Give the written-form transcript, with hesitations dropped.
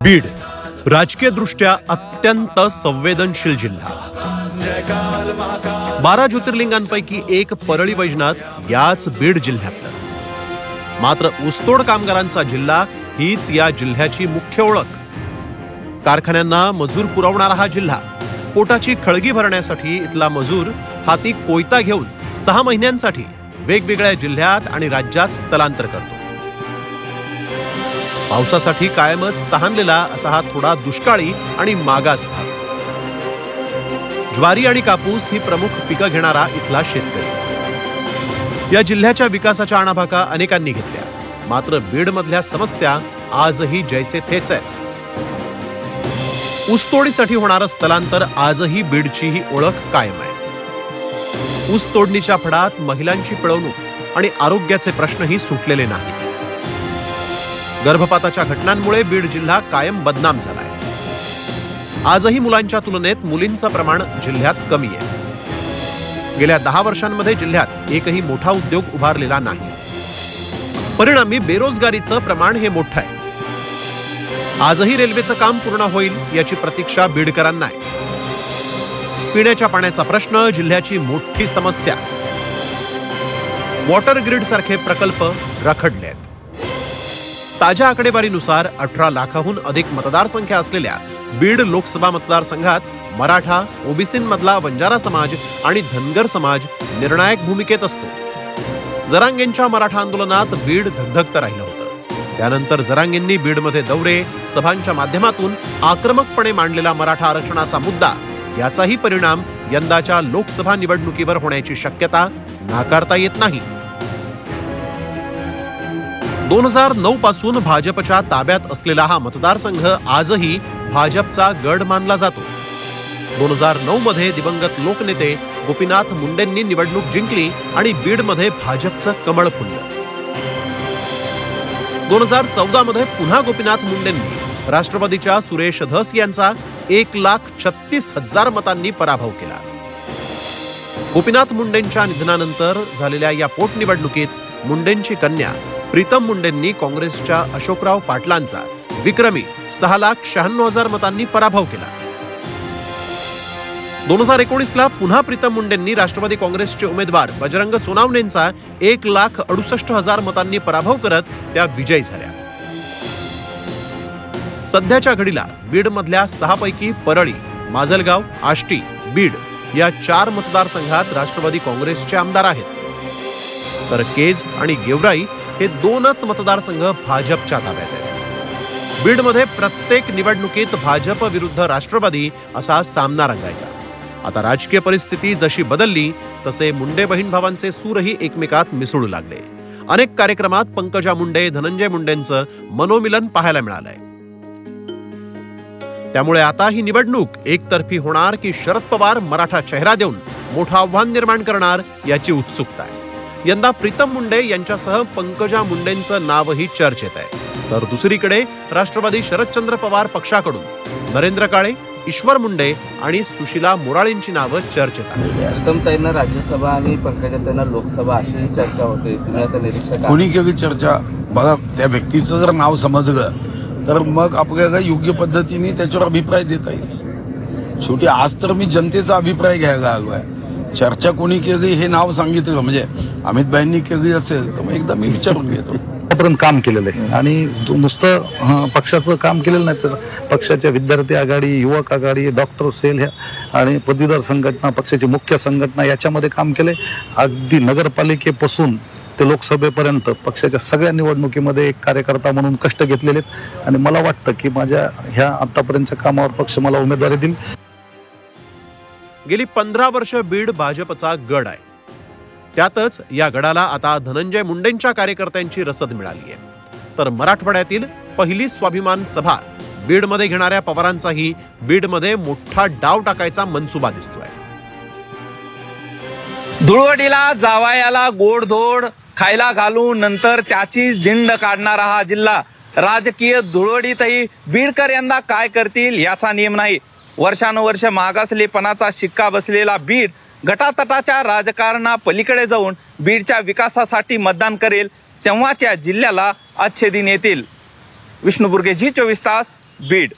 बीड राजकीय दृष्ट्या अत्यंत संवेदनशील जिल्हा. 12 ज्योतिर्लिंगांपैकी एक परळी वैजनाथ याच बीड जिल्ह्यातलं. मात्र ऊसतोड कामगारांचा जिल्हा हीच या जिल्ह्याची मुख्य ओळख. कारखान्यांना मजूर पुरवणारा हा जिल्हा पोटाची खळगी भरण्यासाठी इथला मजूर हाती कोयता घेऊन 6 महिन्यांसाठी वेगवेगळ्या जिल्ह्यात आणि राज्यात स्थलांतर करतो. पावसासाठी कायमच तहानलेला असा हा थोडा दुष्काळी आणि मागास भाग. ज्वारी आणि कापूस ही प्रमुख पिकं घेणारा इथला शेतकरी. या जिल्ह्याच्या विकासाच्या आणाभाका अनेकांनी घेतल्या. मात्र बीड मधल्या समस्या आजही जैसे थेच आहेत. ऊसतोडीसाठी होणारं स्थलांतर आजही बीडची ही ओळख कायम आहे. ऊस तोडणीच्या फडात महिलांची पिळवणूक आणि आरोग्याचे प्रश्नही सुटलेले नाहीत. गर्भपाताच्या घटनांमुळे बीड जिल्हा कायम बदनाम झालाय. आजही मुलांच्या तुलनेत मुलींचं प्रमाण जिल्ह्यात कमी आहे. गेल्या 10 वर्षांमध्ये जिल्ह्यात एकही मोठा उद्योग उभारलेला नाही. परिणामी बेरोजगारीचं प्रमाण हे मोठं आहे. आजही रेल्वेचं काम पूर्ण होईल याची प्रतीक्षा बीडकरांना आहे. पिण्याच्या पाण्याचा प्रश्न जिल्ह्याची मोठी समस्या. वॉटर ग्रीड सारखे प्रकल्प रखडले आहेत. ताज्या आकडेवारीनुसार 18 लाखाहून अधिक मतदारसंख्या असलेल्या बीड लोकसभा मतदारसंघात मराठा, ओबीसींमधला वंजारा समाज आणि धनगर समाज निर्णायक भूमिकेत असतो. जरांगेंच्या मराठा आंदोलनात बीड धगधगतं राहिलं होतं. त्यानंतर जरांगेंनी बीडमध्ये दौरे, सभांच्या माध्यमातून आक्रमकपणे मांडलेला मराठा आरक्षणाचा मुद्दा याचाही परिणाम यंदाच्या लोकसभा निवडणुकीवर होण्याची शक्यता नाकारता येत नाही. 2009 पासून भाजपच्या ताब्यात असलेला हा मतदारसंघ आजही भाजपचा गड मानला जातो. 2009 मध्ये दिवंगत लोकनेते गोपीनाथ मुंडेंनी निवडणूक जिंकली आणि बीडमध्ये भाजपचं कमळ फुललं. 2014 मध्ये पुन्हा गोपीनाथ मुंडेंनी राष्ट्रवादीच्या सुरेश धस यांचा 1,36,000 मतांनी पराभव केला. गोपीनाथ मुंडेंच्या निधनानंतर झालेल्या या पोटनिवडणुकीत मुंडेंची कन्या प्रीतम मुंडेंनी काँग्रेसच्या अशोकराव पाटलांचा विक्रमी 6,96,000 मतांनी पराभव केला. 2019ला पुन्हा प्रीतम मुंडेंनी राष्ट्रवादी काँग्रेसचे उमेदवार बजरंग सोनावणेंचा 1,68,000 मतांनी पराभव करत त्या विजयी झाल्या. सध्याच्या घडीला बीडमधल्या 6 पैकी परळी, माजलगाव, आष्टी, बीड या 4 मतदारसंघात राष्ट्रवादी काँग्रेसचे आमदार आहेत. तर केज आणि गेवराई हे 2च मतदारसंघ भाजपच्या ताब्यात आहेत. बीडमध्ये प्रत्येक निवडणुकीत भाजप विरुद्ध राष्ट्रवादी असा सामना रंगायचा. आता राजकीय परिस्थिती जशी बदलली तसे मुंडे बहीण भावांचे सूरही एकमेकात मिसळू लागले. अनेक कार्यक्रमात पंकजा मुंडे, धनंजय मुंडेंचं मनोमिलन पाहायला मिळालंय. त्यामुळे आता ही निवडणूक एकतर्फी होणार की शरद पवार मराठा चेहरा देऊन मोठं आव्हान निर्माण करणार याची उत्सुकता आहे. यंदा प्रीतम मुंडे यांच्यासह पंकजा मुंडेंचं नावही चर्चेत आहे. तर दुसरीकडे राष्ट्रवादी शरदचंद्र पवार पक्षाकडून नरेंद्र काळे, ईश्वर मुंडे आणि सुशीला मोराळेंची नावं चर्चेत आहेत. प्रीतमताईंना राज्यसभा आणि पंकजाताईंना लोकसभा अशी चर्चा होते. तुम्ही आता निरीक्षक कोणी केली चर्चा? बघा, त्या व्यक्तीचं जर नाव समजलं तर मग आपल्याला योग्य पद्धतीने त्याच्यावर अभिप्राय देता येईल. शेवटी आज तर मी जनतेचा अभिप्राय घ्यायला आलो आहे. चर्चा कोणी केली हे नाव सांगितलं म्हणजे अमितभाईंनी केली असेल तर मग एकदा मी विचारून घेतो. पर्यंत काम केलेलं आहे आणि नुसतं पक्षाचं काम केलेलं नाही तर पक्षाच्या विद्यार्थी आघाडी, युवक आघाडी, डॉक्टर सेल ह्या आणि पदवीधर संघटना, पक्षाची मुख्य संघटना याच्यामध्ये काम केले. अगदी नगरपालिकेपासून ते लोकसभेपर्यंत पक्षाच्या सगळ्या निवडणुकीमध्ये एक कार्यकर्ता म्हणून कष्ट घेतलेले आहेत आणि मला वाटतं की माझ्या ह्या आतापर्यंतच्या कामावर पक्ष मला उमेदवारी देईल. गेली 15 वर्ष बीड भाजपचा गड आहे. त्यातच या गडाला आता धनंजय मुंडेंच्या कार्यकर्त्यांची रसद मिळाली आहे. तर मराठवाड्यातील पहिली स्वाभिमान सभा बीडमध्ये घेणाऱ्या पवारांचाही बीडमध्ये मोठा डाव टाकायचा मनसुबा दिसतोय. धुळवडीला जावयाला गोडधोड खायला घालून नंतर त्याचीच दिंड काढणारा हा जिल्हा. राजकीय धुळवडीतही बीडकर यंदा काय करतील याचा नियम नाही. वर्षानुवर्ष मागासलेपणाचा शिक्का बसलेला बीड गटातटाच्या राजकारणा पलीकडे जाऊन बीडच्या विकासासाठी मतदान करेल तेव्हाच या जिल्ह्याला अच्छे दिन येतील. विष्णू बुर्गे, झी 24 तास, बीड.